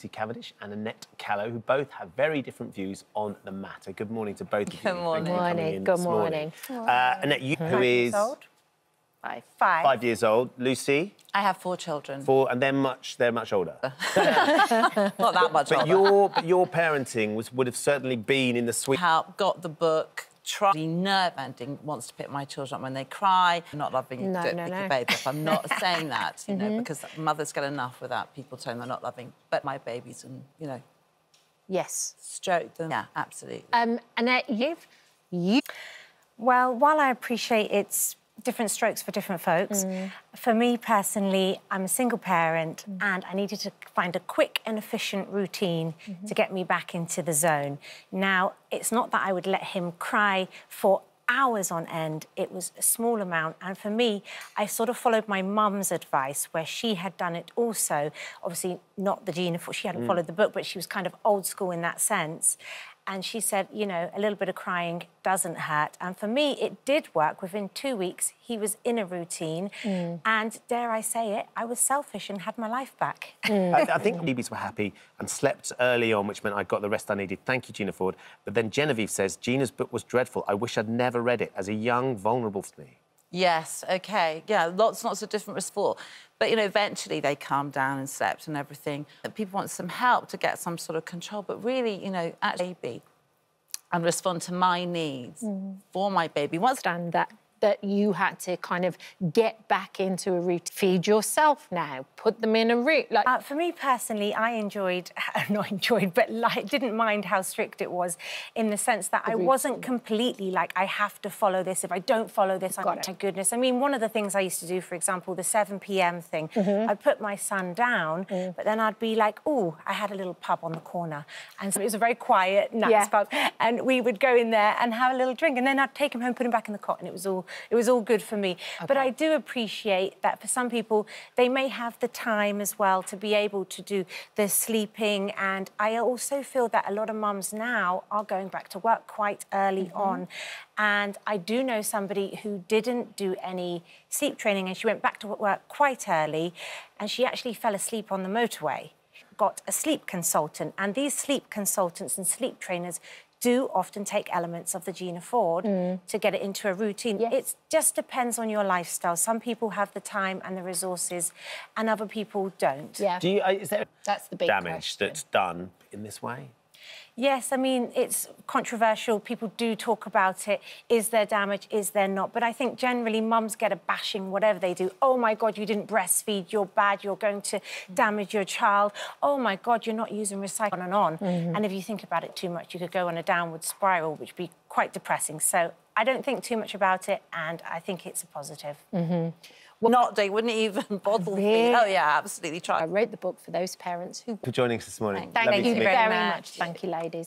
Lucy Cavendish and Annette Kellow, who both have very different views on the matter. Good morning to both of you. Good morning. Good morning. Annette, you, who is 5 years old. Lucy? I have 4 children. 4, and they're much older. Not that much older. But your parenting would have certainly been in the sweet... Got the book, nerve-ending, wants to pick my children up when they cry. I'm not loving it, pick your baby up. I'm not saying that, you know, because mothers get enough without people telling them they're not loving. But my babies and, you know... Yes. Stroke them. Yeah, absolutely. Annette, Well, while I appreciate it's different strokes for different folks, for me personally, I'm a single parent and I needed to find a quick and efficient routine to get me back into the zone. Now, it's not that I would let him cry for hours on end. It was a small amount. And for me, I sort of followed my mum's advice where she had done it also. Obviously, not the gene, she hadn't followed the book, but she was kind of old school in that sense. And she said, you know, a little bit of crying doesn't hurt. And for me, it did work. Within 2 weeks, he was in a routine. And dare I say it, I was selfish and had my life back. I think babies were happy and slept early on, which meant I got the rest I needed. Thank you, Gina Ford. But then Genevieve says, Gina's book was dreadful. I wish I'd never read it as a young, vulnerable me. Yes, OK. Yeah, lots of different risks for. But, you know, eventually they calmed down and slept and everything. People want some help to get some sort of control, but really, you know, actually baby and respond to my needs for my baby. Understand that you had to kind of get back into a routine. Feed yourself now, put them in a routine. For me personally, I didn't mind how strict it was in the sense that I wasn't completely like, I have to follow this. If I don't follow this, my goodness. I mean, one of the things I used to do, for example, the 7 p.m. thing, I'd put my son down, but then I'd be like, oh, I had a little pub on the corner. And so it was a very quiet, nice pub. And we would go in there and have a little drink. And then I'd take him home, put him back in the cot, and it was all good for me. But I do appreciate that for some people, they may have the time as well to be able to do the sleeping. And I also feel that a lot of mums now are going back to work quite early on. And I do know somebody who didn't do any sleep training and she went back to work quite early and she actually fell asleep on the motorway. Got a sleep consultant, and these sleep consultants and sleep trainers do often take elements of the Gina Ford to get it into a routine. It just depends on your lifestyle. Some people have the time and the resources and other people don't. Is there That's the big damage question. that's done in this way? Yes, I mean, it's controversial. People do talk about it. Is there damage? Is there not? But I think generally mums get a bashing, whatever they do. Oh, my God, you didn't breastfeed. You're bad. You're going to damage your child. Oh, my God, you're not using recycle, on and on. And if you think about it too much, you could go on a downward spiral, which would be quite depressing. So I don't think too much about it, and I think it's a positive. Well, they wouldn't even bother me. Oh, yeah, absolutely. I wrote the book for those parents who... For joining us this morning. Thank you very much. Thank you, ladies.